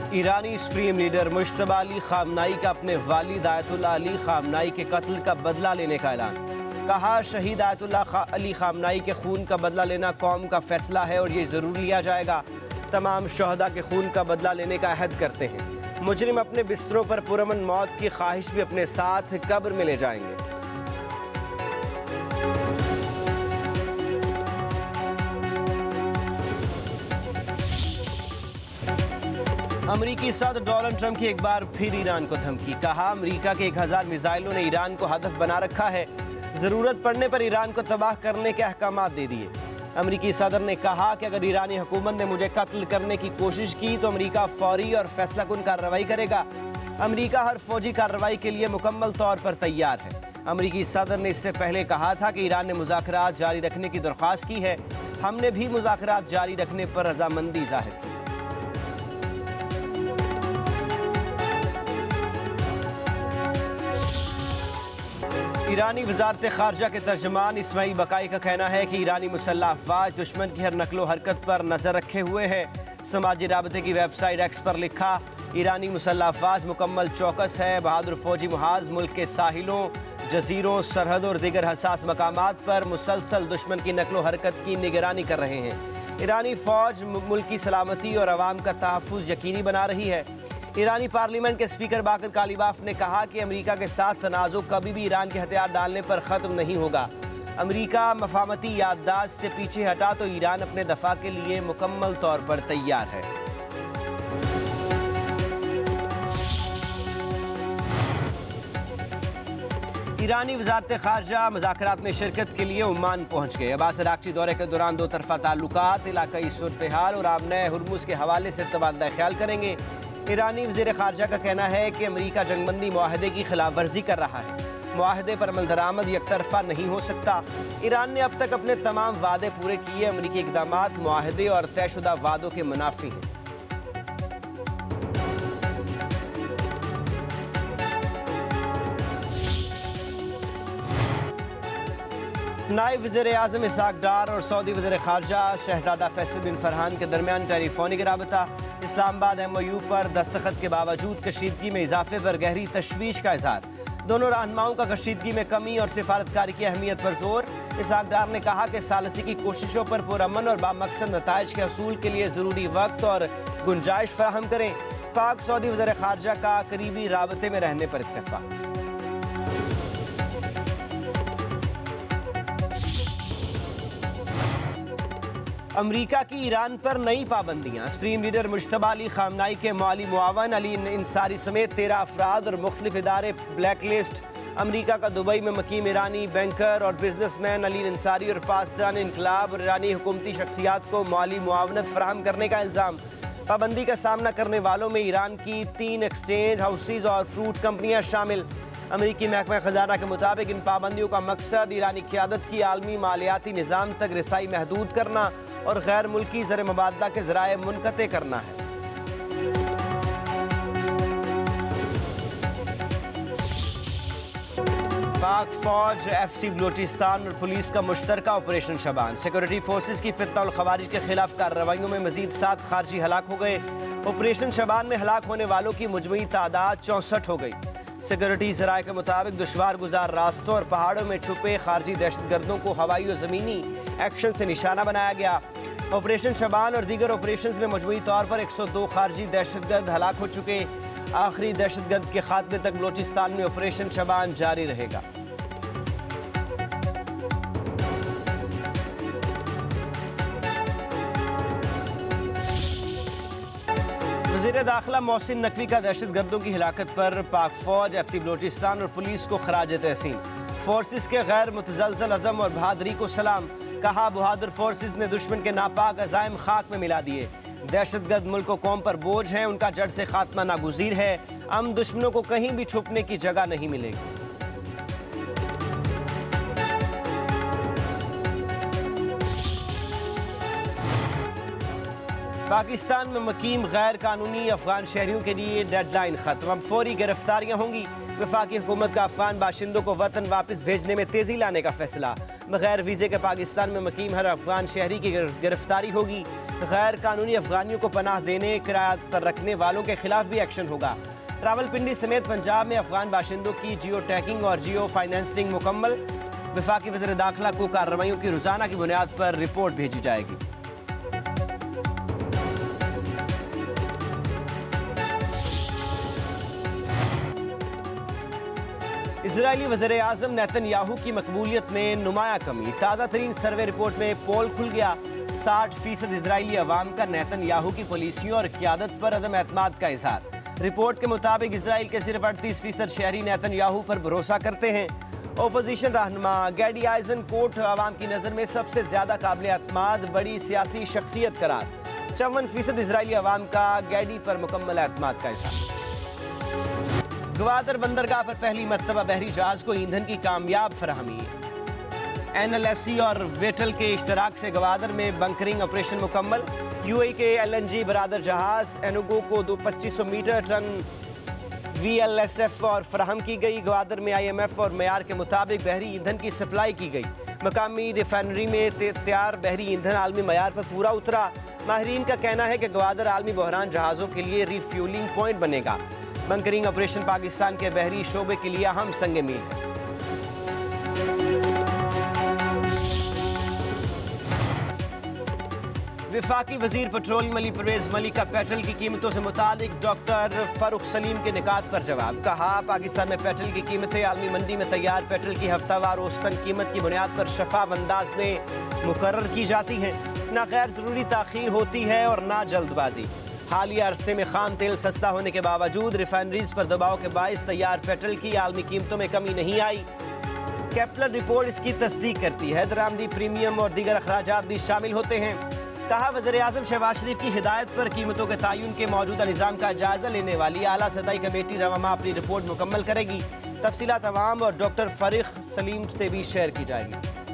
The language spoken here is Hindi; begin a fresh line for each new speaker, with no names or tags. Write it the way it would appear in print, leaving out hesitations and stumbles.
ईरानी supreme leader Mojtaba Ali Khamenei का अपने वालिद आयतुल्लाह अली खामनाई के कत्ल का बदला लेने का ऐलान। कहा, शहीद आयतुल्लाह अली खामनाई के खून का बदला लेना कौम का फैसला है और ये ज़रूर लिया जाएगा। तमाम शहदा के खून का बदला लेने का अहद करते हैं। मुजरिम अपने बिस्तरों पर पुरअमन मौत की ख्वाहिश भी अपने साथ कब्र में ले जाएंगे। अमरीकी सदर डोनाल्ड ट्रंप की एक बार फिर ईरान को धमकी। कहा, अमरीका के 1000 मिसाइलों ने ईरान को हदफ बना रखा है। ज़रूरत पड़ने पर ईरान को तबाह करने के अहकामात दे दिए। अमरीकी सदर ने कहा कि अगर ईरानी हुकूमत ने मुझे कत्ल करने की कोशिश की तो अमरीका फौरी और फैसलाकुन कार्रवाई करेगा। अमरीका हर फौजी कार्रवाई के लिए मुकम्मल तौर पर तैयार है। अमरीकी सदर ने इससे पहले कहा था कि ईरान ने मुज़ाकरात जारी रखने की दरख्वास्त की है। हमने भी मुज़ाकरात जारी रखने पर रजामंदी जाहिर की। ईरानी वजारत खारजा के तर्जमान इस्माइल बकाई का कहना है कि ईरानी मुसल्लह अफवाज दुश्मन की हर नकलो हरकत पर नजर रखे हुए है। समाजी राबते की वेबसाइट एक्स पर लिखा, ईरानी मुसल्लह अफवाज मुकम्मल चौकस है। बहादुर फौजी मुहाज मुल्क के साहिलों, जजीरों, सरहदों और दीगर हसास मकामात पर मुसलसल दुश्मन की नकलो हरकत की निगरानी कर रहे हैं। ईरानी फौज मुल्क की सलामती और अवाम का तहफ़्फ़ुज़ यकीनी बना रही है। ईरानी पार्लियामेंट के स्पीकर बाकर कालीबाफ ने कहा कि अमेरिका के साथ तनाज़ुर कभी भी ईरान के हथियार डालने पर ख़त्म नहीं होगा। अमेरिका मफामती याददाश्त से पीछे हटा तो ईरान अपने दफा के लिए मुकम्मल तौर पर तैयार है। ईरानी वजारत खारजा मुज़ाकरात में शिरकत के लिए ओमान पहुँच गए। अब्बास अराग़ची दौरे के दौरान दो तरफ़ा ताल्लुकात, इलाकाई सूरत हाल और आमने हुर्मुज़ के हवाले से तबादला ख्याल करेंगे। ईरानी वज़ीर ख़ारजा का कहना है कि अमेरिका जंगबंदी मुआहदे की खिलाफ वर्जी कर रहा है। मुआहदे पर अमल दरामद एक तरफ़ा नहीं हो सकता। ईरान ने अब तक अपने तमाम वादे पूरे किए। अमेरिकी इक़दामात मुआहदे और तयशुदा वादों के मुनाफी हैं। नायब वज़ीर आज़म इसहाक़ डार और सऊदी वज़ीर ख़ारजा शहज़ादा फैसल बिन फरहान के दरमियान टेलीफोनिक राबता। इस्लामाबाद MOU पर दस्तखत के बावजूद कशीदगी में इजाफे पर गहरी तशवीश का इज़हार। दोनों रहनुमाओं का कशीदगी में कमी और सिफारतकारी की अहमियत पर जोर। इसहाक़ डार ने कहा कि सालसी की कोशिशों पर पुरअमन और बामकसद नताइज के हसूल के लिए ज़रूरी वक्त और गुंजाइश फराहम करें। पाक सऊदी वज़ीर ख़ारजा का करीबी राबते में रहने पर इत्तेफाक। अमरीका की ईरान पर नई पाबंदियाँ। सुप्रीम लीडर मुश्तबा अली खामनाई के माली मुआवन अली इंसारी समेत 13 अफराद और मुख्तलिफ इदारे ब्लैक लिस्ट। अमरीका का दुबई में मकीम ईरानी बैंकर और बिजनेसमैन अली इंसारी और पासदान इनकलाब और ईरानी हुकूमती शख्सियात को माली मुआवनत फराहम करने का इल्ज़ाम। पाबंदी का सामना करने वालों में ईरान की 3 एक्सचेंज हाउसेज और फ्रूट कंपनियाँ शामिल। अमरीकी महकमा ख़जाना के मुताबिक इन पाबंदियों का मकसद ईरानी क़यादत की आलमी मालियाती निज़ाम तक रसाई महदूद करना और गैर मुल्की ज़र मुबादला के ज़राए मुनक़ते करना है। पाक फौज, FC बलोचिस्तान और पुलिस का मुश्तरका ऑपरेशन शबान। सिक्योरिटी फोर्सेस की फितना और खवारिज के खिलाफ कार्रवाइयों में मजीद 7 खारजी हलाक हो गए। ऑपरेशन शबान में हलाक होने वालों की मुजमई तादाद 64 हो गई। सिक्योरिटी ज़राए के मुताबिक दुश्वार गुजार रास्तों और पहाड़ों में छुपे खारजी दहशतगर्दों को हवाई और ज़मीनी एक्शन से निशाना बनाया गया। ऑपरेशन शबान और दीगर ऑपरेशन में मजमूई तौर पर 102 खारजी दहशतगर्द हलाक हो चुके। आखिरी दहशतगर्द के खात्मे तक बलोचिस्तान में ऑपरेशन शबान जारी रहेगा। वज़ीर दाखिला मोहसिन नकवी का दहशतगर्दों की हिलाकत पर पाक फौज, FC बलोचिस्तान और पुलिस को खराज तहसीन। फोर्सेस के गैर मुतज़लज़ल अज़म और बहादुरी को सलाम। कहा, बहादुर फोर्सेस ने दुश्मन के नापाक अज़ाइम खाक में मिला दिए। दहशतगर्द मुल्क और कौम पर बोझ हैं, उनका जड़ से खात्मा नागुज़ीर है। हम दुश्मनों को कहीं भी छुपने की जगह नहीं मिलेगी। पाकिस्तान में मकीम गैर कानूनी अफगान शहरियों के लिए डेडलाइन खत्म। अब फौरी गिरफ्तारियाँ होंगी। वफाकी हुकूमत का अफगान बाशिंदों को वतन वापस भेजने में तेज़ी लाने का फैसला। बगैर वीज़े के पाकिस्तान में मकीम हर अफगान शहरी की गिरफ्तारी होगी। गैर कानूनी अफगानियों को पनाह देने, किराया पर रखने वालों के खिलाफ भी एक्शन होगा। रावलपिंडी समेत पंजाब में अफगान बाशिंदों की जियो टैगिंग और जियो फाइनेंसिंग मुकम्मल। वफाकी वज़ीर दाखिला को कार्रवाइयों की रोजाना की बुनियाद पर रिपोर्ट भेजी जाएगी। इजरायली वज़ीर आज़म नेतन्याहू की मकबूलियत में नुमाया कमी। ताज़ा तरीन सर्वे रिपोर्ट में पोल खुल गया। 60% इजरायली अवाम का नेतन्याहू की पॉलिसियों और क़यादत पर अदम एतमाद का इजहार। रिपोर्ट के मुताबिक इजराइल के सिर्फ 38% शहरी नेतन्याहू पर भरोसा करते हैं। ओपोजिशन रहनुमा गैडी आइजनकोट अवाम की नज़र में सबसे ज़्यादा काबिल एतमाद बड़ी सियासी शख्सियत करार। 54% इजरायली अवाम का गैडी पर मुकम्मल एतमाद का इजहार। गवादर बंदरगाह पर पहली मरतबा बहरी जहाज को ईंधन की कामयाब फराहमी। NLSC और वेटल के इश्तराक से गवादर में बंकरिंग ऑपरेशन मुकम्मल। UAE के LNG बरादर जहाज एनुगो को 2500 मीटर टन VLSF और फराहम की गई। गवादर में IMF और मेयार के मुताबिक बहरी ईंधन की सप्लाई की गई। मकामी रिफाइनरी में तैयार बहरी ईंधन आलमी मयार पर पूरा उतरा। माहिरीन का कहना है कि गवादर आलमी बहरान जहाज़ों के लिए रिफ्यूलिंग पॉइंट बनेगा। बंकरिंग ऑपरेशन पाकिस्तान के बहरी शोबे के लिए अहम संग मील है। वफाकी वजीर पेट्रोलियम अली परवेज मलिक का पेट्रोल की कीमतों से मुतालिक डॉक्टर फारूक सलीम के निकात पर जवाब। कहा, पाकिस्तान में पेट्रोल की कीमतें आलमी मंडी में तैयार पेट्रोल की हफ्तावार औसतन कीमत की बुनियाद पर शफाफ अंदाज में मुकर्रर की जाती है। ना गैर जरूरी ताखीर होती है और ना जल्दबाजी। हालिया अरसे में खाम तेल सस्ता होने के बावजूद रिफाइनरीज पर दबाव के बायस तैयार पेट्रोल की आलमी कीमतों में कमी नहीं आई। केपलर रिपोर्ट इसकी तस्दीक करती है। दरामदी प्रीमियम और दीगर अखराजात भी शामिल होते हैं। कहा, वज़ीर आज़म शहबाज शरीफ की हिदायत पर कीमतों के तयन के मौजूदा निज़ाम का जायजा लेने वाली आला सतही कमेटी रवा माह अपनी रिपोर्ट मुकम्मल करेगी। तफसीलात अवाम और डॉक्टर फारूक सलीम से भी शेयर की जाएगी।